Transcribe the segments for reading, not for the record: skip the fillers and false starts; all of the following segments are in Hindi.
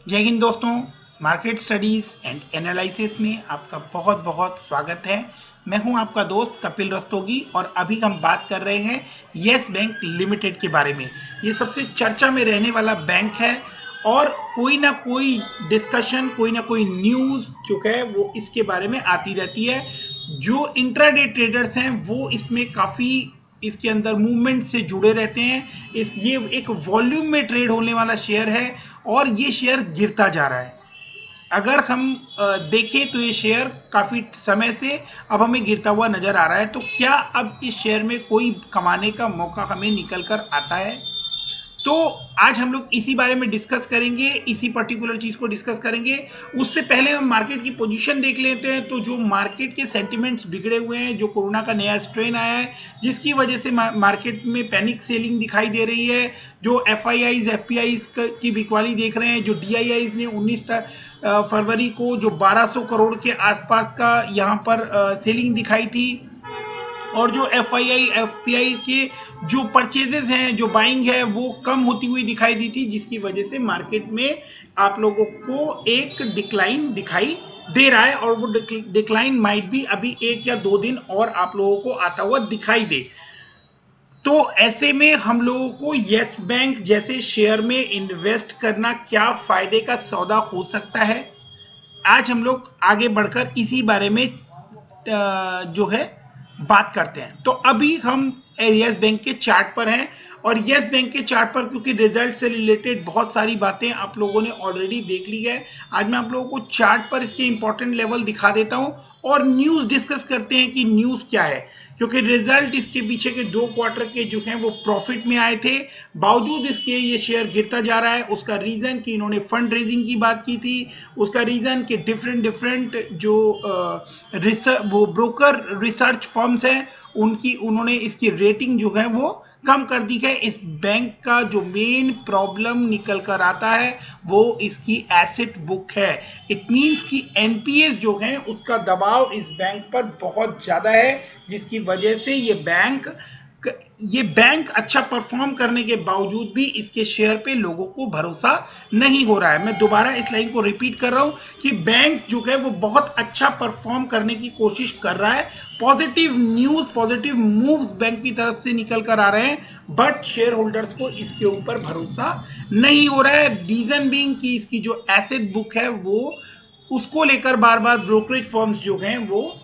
जय हिंद दोस्तों, मार्केट स्टडीज एंड एनालिसिस में आपका बहुत बहुत स्वागत है। मैं हूं आपका दोस्त कपिल रस्तोगी और अभी हम बात कर रहे हैं यस बैंक लिमिटेड के बारे में। ये सबसे चर्चा में रहने वाला बैंक है और कोई ना कोई डिस्कशन, कोई ना कोई न्यूज़ जो है वो इसके बारे में आती रहती है। जो इंट्राडे ट्रेडर्स हैं वो इसमें काफ़ी इसके अंदर मूवमेंट से जुड़े रहते हैं। ये एक वॉल्यूम में ट्रेड होने वाला शेयर है और ये शेयर गिरता जा रहा है। अगर हम देखें तो ये शेयर काफी समय से अब हमें गिरता हुआ नजर आ रहा है। तो क्या अब इस शेयर में कोई कमाने का मौका हमें निकल कर आता है? तो आज हम लोग इसी बारे में डिस्कस करेंगे, इसी पर्टिकुलर चीज को डिस्कस करेंगे। उससे पहले हम मार्केट की पोजीशन देख लेते हैं। तो जो मार्केट के सेंटिमेंट्स बिगड़े हुए हैं, जो कोरोना का नया स्ट्रेन आया है जिसकी वजह से मार्केट में पैनिक सेलिंग दिखाई दे रही है। जो FIIs FPIs की बिकवाली देख रहे हैं, जो DIIs ने 19 फरवरी को जो 1200 करोड़ के आसपास का यहाँ पर सेलिंग दिखाई थी और जो FII FPI के जो परचेजेस हैं, जो बाइंग है वो कम होती हुई दिखाई दी थी, जिसकी वजह से मार्केट में आप लोगों को एक डिक्लाइन दिखाई दे रहा है और वो डिक्लाइन माइट भी अभी 1 या 2 दिन और आप लोगों को आता हुआ दिखाई दे। तो ऐसे में हम लोगों को यस बैंक जैसे शेयर में इन्वेस्ट करना क्या फायदे का सौदा हो सकता है, आज हम लोग आगे बढ़कर इसी बारे में जो है बात करते हैं। तो अभी हम यस बैंक के चार्ट पर हैं और यस बैंक के चार्ट पर क्योंकि रिजल्ट से रिलेटेड बहुत सारी बातें आप लोगों ने ऑलरेडी देख ली है, आज मैं आप लोगों को चार्ट पर इसके इंपॉर्टेंट लेवल दिखा देता हूं और न्यूज डिस्कस करते हैं कि न्यूज क्या है। क्योंकि रिजल्ट इसके पीछे के 2 क्वार्टर के जो हैं वो प्रॉफिट में आए थे, बावजूद इसके ये शेयर गिरता जा रहा है। उसका रीजन कि इन्होंने फंड रेजिंग की बात की थी, उसका रीजन कि डिफरेंट जो वो ब्रोकर रिसर्च फर्म्स हैं उन्होंने इसकी रेटिंग जो है वो कम कर दी है। इस बैंक का जो मेन प्रॉब्लम निकल कर आता है वो इसकी एसेट बुक है। इट मींस कि NPAs जो हैं उसका दबाव इस बैंक पर बहुत ज्यादा है, जिसकी वजह से ये बैंक अच्छा परफॉर्म करने के बावजूद भी इसके शेयर पे लोगों को भरोसा नहीं हो रहा है। मैं दोबारा इस लाइन को रिपीट कर रहा हूं कि बैंक जो है वो बहुत अच्छा परफॉर्म करने की कोशिश कर रहा है। Positive news, positive moves bank की तरफ से निकल कर आ रहे हैं, बट शेयर होल्डर्स को इसके ऊपर भरोसा नहीं हो रहा है। रीजन बीइंग कि इसकी जो एसेट बुक है वो उसको लेकर बार बार ब्रोकरेज फर्म्स जो हैं वो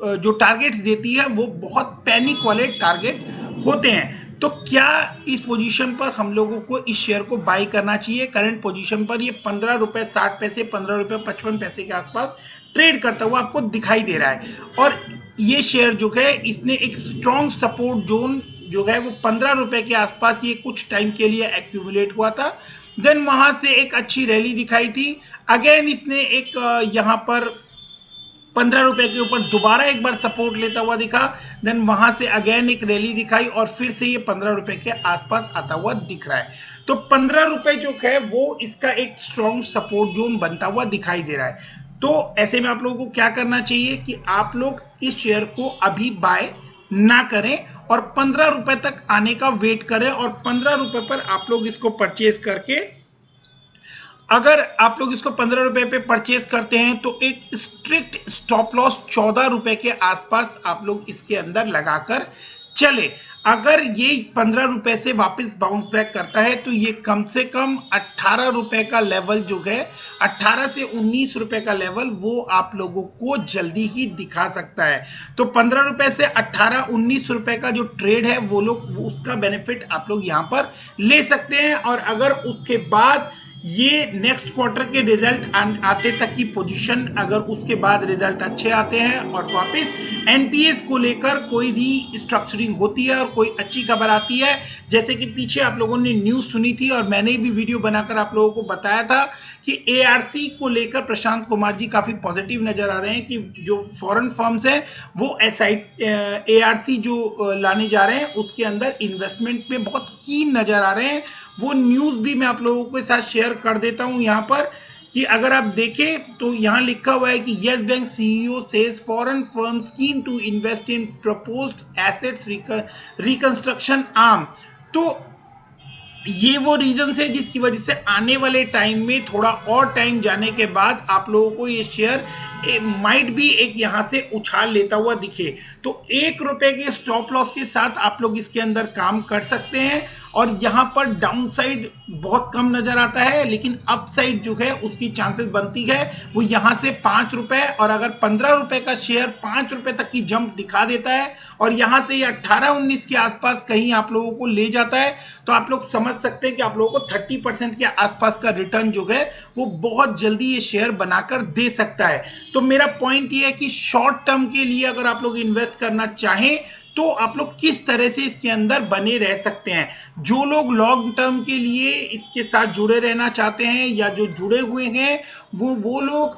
जो टारगेट्स देती है वो बहुत पैनिक वाले टारगेट होते हैं। तो क्या इस पोजीशन पर हम लोगों को इस शेयर को बाई करना चाहिए? करंट पोजीशन पर ये 15 रुपए 60 पैसे, 15 रुपए 55 पैसे के आसपास ट्रेड करता हुआ आपको दिखाई दे रहा है और ये शेयर जो है इसने एक स्ट्रॉन्ग सपोर्ट जोन जो है वो 15 रुपए के आसपास ये कुछ टाइम के लिए एक्यूमुलेट हुआ था। देन वहां से एक अच्छी रैली दिखाई थी। अगेन इसने एक यहां पर 15 रुपए के ऊपर दोबारा एक बार सपोर्ट लेता हुआ दिखा। देन वहां से अगेन एक रैली दिखाई और फिर से ये 15 रुपए के आसपास आता हुआ दिख रहा है। तो 15 रुपए जो है वो इसका एक स्ट्रॉन्ग सपोर्ट जोन बनता हुआ दिखाई दे रहा है। तो ऐसे में आप लोगों को क्या करना चाहिए कि आप लोग इस शेयर को अभी बाय ना करें और 15 रुपए तक आने का वेट करें और 15 रुपए पर आप लोग इसको परचेज करके, अगर आप लोग इसको 15 रुपए पे परचेज करते हैं तो एक स्ट्रिक्ट स्टॉप लॉस 14 रुपए के आसपास आप लोग इसके अंदर लगाकर चले। अगर ये 15 रुपए से वापस बाउंस बैक करता है तो ये कम से कम 18 रुपए का लेवल जो है, 18 से 19 रुपए का लेवल वो आप लोगों को जल्दी ही दिखा सकता है। तो 15 रुपए से 18-19 रुपए का जो ट्रेड है वो उसका बेनिफिट आप लोग यहां पर ले सकते हैं। और अगर उसके बाद ये नेक्स्ट क्वार्टर के रिजल्ट आते तक की पोजीशन, अगर उसके बाद रिजल्ट अच्छे आते हैं और वापस NPAs को लेकर कोई रीस्ट्रक्चरिंग होती है और कोई अच्छी खबर आती है, जैसे कि पीछे आप लोगों ने न्यूज सुनी थी और मैंने भी वीडियो बनाकर आप लोगों को बताया था कि ARC को लेकर प्रशांत कुमार जी काफी पॉजिटिव नजर आ रहे हैं कि जो फॉरेन फर्म्स हैं वो ARC जो लाने जा रहे हैं उसके अंदर इन्वेस्टमेंट में बहुत कीन नजर आ रहे हैं। वो न्यूज भी मैं आप लोगों के साथ शेयर कर देता हूं यहां पर कि अगर आप देखें तो यहां लिखा हुआ है कि yes bank CEO says foreign firms keen to invest in proposed assets reconstruction arm. तो ये वो रीजन है जिसकी वजह से आने वाले टाइम में थोड़ा और टाइम जाने के बाद आप लोगों को ये शेयर माइट भी एक यहां से उछाल लेता हुआ दिखे। तो ₹1 के स्टॉप लॉस के साथ आप लोग इसके अंदर काम कर सकते हैं और यहां पर डाउन साइड बहुत कम नजर आता है, लेकिन अप साइड जो है उसकी चांसेस बनती है वो यहां से ₹5 और अगर ₹15 का शेयर ₹5 तक की जंप दिखा देता है और यहां से ये 18-19 के आसपास कहीं आप लोगों को ले जाता है तो आप लोग समझ सकते हैं कि आप लोगों को 30% के आसपास का रिटर्न जो है वो बहुत जल्दी ये शेयर बनाकर दे सकता है। तो मेरा पॉइंट ये है कि शॉर्ट टर्म के लिए अगर आप लोग इन्वेस्ट करना चाहें तो आप लोग किस तरह से इसके अंदर बने रह सकते हैं। जो लोग लॉन्ग टर्म के लिए इसके साथ जुड़े रहना चाहते हैं या जो जुड़े हुए हैं वो लोग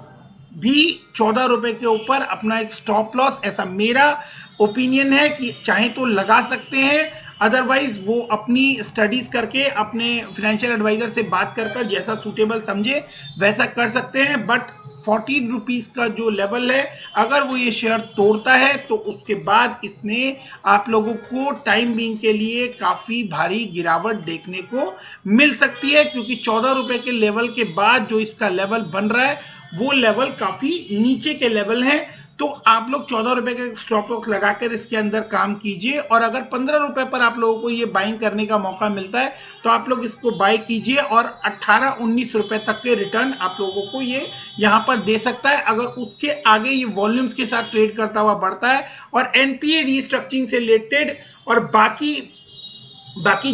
भी ₹14 के ऊपर अपना एक स्टॉप लॉस, ऐसा मेरा ओपिनियन है कि चाहे तो लगा सकते हैं, अदरवाइज वो अपनी स्टडीज करके अपने फाइनेंशियल एडवाइजर से बात कर जैसा सूटेबल समझे वैसा कर सकते हैं। बट ₹14 का जो लेवल है अगर वो ये शेयर तोड़ता है तो उसके बाद इसमें आप लोगों को टाइम बीइंग के लिए काफी भारी गिरावट देखने को मिल सकती है, क्योंकि ₹14 के लेवल के बाद जो इसका लेवल बन रहा है वो लेवल काफी नीचे के लेवल है। तो आप लोग ₹14 का स्टॉप लॉस लगाकर इसके अंदर काम कीजिए और अगर ₹15 पर आप लोगों को ये बाइंग करने का मौका मिलता है तो आप लोग इसको बाय कीजिए और ₹18-19 तक के रिटर्न आप लोगों को ये यहां पर दे सकता है। अगर उसके आगे ये वॉल्यूम्स के साथ ट्रेड करता हुआ बढ़ता है और एनपीए रीस्ट्रक्चरिंग से रिलेटेड और बाकी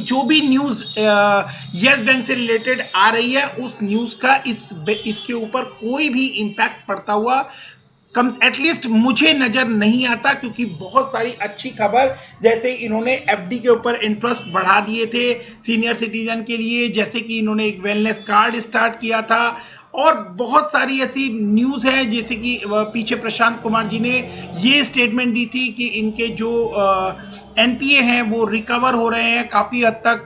जो भी न्यूज यस बैंक से रिलेटेड आ रही है उस न्यूज का इसके ऊपर कोई भी इंपैक्ट पड़ता हुआ कम एटलीस्ट मुझे नजर नहीं आता, क्योंकि बहुत सारी अच्छी खबर, जैसे इन्होंने एफडी के ऊपर इंटरेस्ट बढ़ा दिए थे सीनियर सिटीजन के लिए, जैसे कि इन्होंने एक वेलनेस कार्ड स्टार्ट किया था और बहुत सारी ऐसी न्यूज है, जैसे कि पीछे प्रशांत कुमार जी ने ये स्टेटमेंट दी थी कि इनके जो एनपीए हैं वो रिकवर हो रहे हैं काफी हद तक।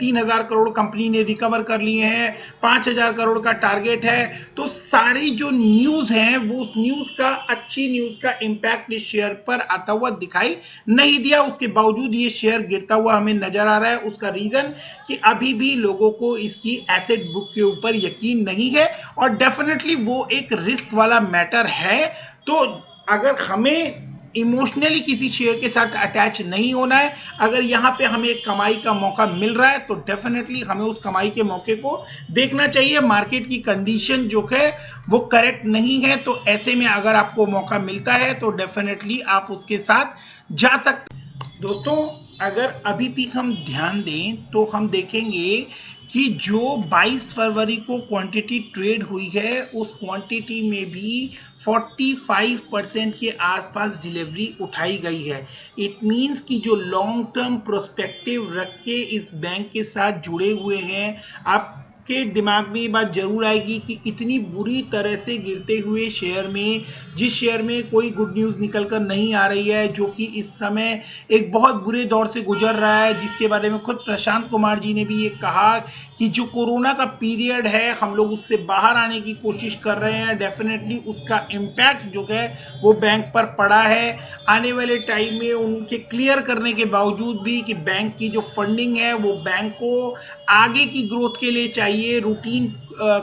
3,000 करोड़ कंपनी ने रिकवर कर लिए हैं, 5,000 करोड़ का टारगेट है। तो सारी जो न्यूज है वो उस न्यूज का, अच्छी न्यूज का इंपैक्ट इस शेयर पर आता हुआ दिखाई नहीं दिया, उसके बावजूद ये शेयर गिरता हुआ हमें नजर आ रहा है। उसका रीजन कि अभी भी लोगों को इसकी एसेट बुक के ऊपर यकीन नहीं है और डेफिनेटली वो एक रिस्क वाला मैटर है। तो अगर हमें इमोशनली किसी शेयर के साथ अटैच नहीं होना है, अगर यहां पे हमें एक कमाई का मौका मिल रहा है तो डेफिनेटली हमें उस कमाई के मौके को देखना चाहिए। मार्केट की कंडीशन जो है वो करेक्ट नहीं है, तो ऐसे में अगर आपको मौका मिलता है तो डेफिनेटली आप उसके साथ जा सकते हैं। दोस्तों, अगर अभी भी हम ध्यान दें तो हम देखेंगे कि जो 22 फरवरी को क्वांटिटी ट्रेड हुई है उस क्वांटिटी में भी 45% के आसपास डिलीवरी उठाई गई है। इट मींस कि जो लॉन्ग टर्म प्रोस्पेक्टिव रख के इस बैंक के साथ जुड़े हुए हैं, आपके दिमाग में ये बात जरूर आएगी कि इतनी बुरी तरह से गिरते हुए शेयर में, जिस शेयर में कोई गुड न्यूज़ निकल कर नहीं आ रही है, जो कि इस समय एक बहुत बुरे दौर से गुजर रहा है, जिसके बारे में खुद प्रशांत कुमार जी ने भी ये कहा कि जो कोरोना का पीरियड है हम लोग उससे बाहर आने की कोशिश कर रहे हैं, डेफिनेटली उसका इम्पैक्ट जो है वो बैंक पर पड़ा है। आने वाले टाइम में उनके क्लियर करने के बावजूद भी कि बैंक की जो फंडिंग है वो बैंक को आगे की ग्रोथ के लिए चाहिए, रूटीन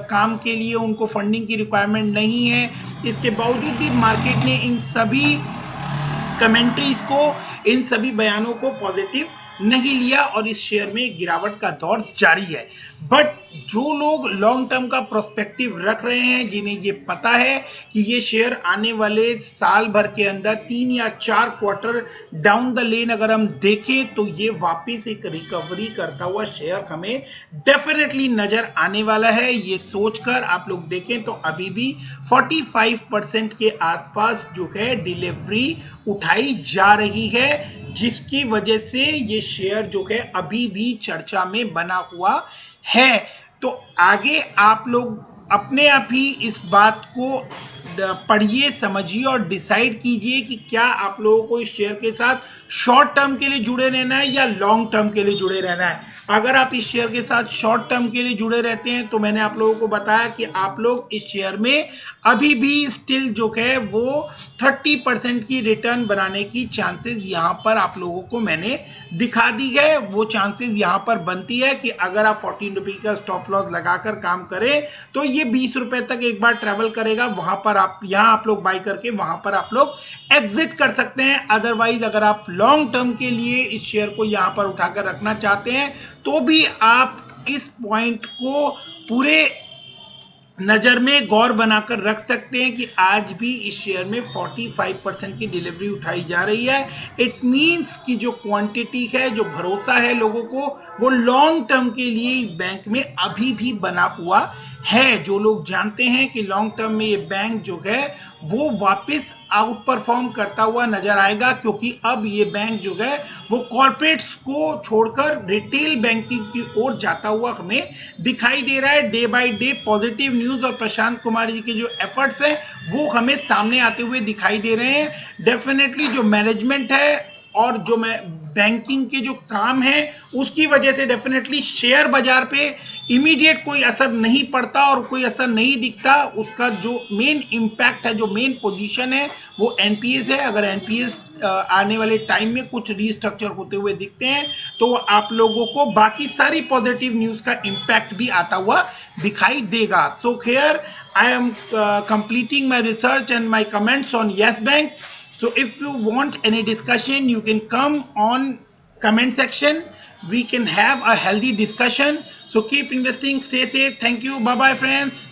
काम के लिए उनको फंडिंग की रिक्वायरमेंट नहीं है। इसके बावजूद भी मार्केट ने इन सभी कमेंट्रीज को, इन सभी बयानों को पॉजिटिव नहीं लिया और इस शेयर में गिरावट का दौर जारी है। बट जो लोग लॉन्ग टर्म का प्रोस्पेक्टिव रख रहे हैं, जिन्हें ये पता है कि ये शेयर आने वाले साल भर के अंदर 3 या 4 क्वार्टर डाउन द लेन अगर हम देखें तो ये वापस एक रिकवरी करता हुआ शेयर हमें डेफिनेटली नजर आने वाला है। ये सोचकर आप लोग देखें तो अभी भी 45% के आसपास जो है डिलीवरी उठाई जा रही है, जिसकी वजह से ये शेयर जो है अभी भी चर्चा में बना हुआ है। तो आगे आप लोग अपने आप ही इस बात को पढ़िए, समझिए और डिसाइड कीजिए कि क्या आप लोगों को इस शेयर के साथ शॉर्ट टर्म के लिए जुड़े रहना है या लॉन्ग टर्म के लिए जुड़े रहना है। अगर आप इस शेयर के साथ शॉर्ट टर्म के लिए जुड़े रहते हैं तो मैंने आप लोगों को बताया कि आप लोग इस शेयर में अभी भी स्टिल जो है वो 30% की रिटर्न बनाने की चांसेस यहां पर आप लोगों को मैंने दिखा दी है। वो चांसेस यहां पर बनती है कि अगर आप 14 रुपए का स्टॉप लॉस लगाकर काम करें तो ये 20 रुपए तक एक बार ट्रेवल करेगा, वहां पर आप यहां आप लोग बाई करके वहां पर आप लोग एग्जिट कर सकते हैं। अदरवाइज अगर आप लॉन्ग टर्म के लिए इस शेयर को यहां पर उठाकर रखना चाहते हैं तो भी आप इस पॉइंट को पूरे नजर में गौर बनाकर रख सकते हैं कि आज भी इस शेयर में 45% की डिलीवरी उठाई जा रही है। इट मींस कि जो क्वांटिटी है, जो भरोसा है लोगों को, वो लॉन्ग टर्म के लिए इस बैंक में अभी भी बना हुआ है। जो लोग जानते हैं कि लॉन्ग टर्म में ये बैंक जो है वो वापस आउट परफॉर्म करता हुआ नजर आएगा, क्योंकि अब ये बैंक जो है वो कॉर्पोरेट्स को छोड़कर रिटेल बैंकिंग की ओर जाता हुआ हमें दिखाई दे रहा है। Day by day positive news और प्रशांत कुमार जी के जो एफर्ट्स हैं वो हमें सामने आते हुए दिखाई दे रहे हैं। डेफिनेटली जो मैनेजमेंट है और जो बैंकिंग के जो काम है उसकी वजह से डेफिनेटली शेयर बाजार पे इमीडिएट कोई असर नहीं पड़ता और कोई असर नहीं दिखता। उसका जो मेन इंपैक्ट है, जो मेन पोजीशन है वो एनपीएस है। अगर एनपीएस आने वाले टाइम में कुछ रीस्ट्रक्चर होते हुए दिखते हैं तो आप लोगों को बाकी सारी पॉजिटिव न्यूज का इंपैक्ट भी आता हुआ दिखाई देगा। So here I am completing my research and my comments on yes bank. So if you want any discussion, you can come on comment section. We can have a healthy discussion. So keep investing, stay safe. Thank you. Bye bye friends.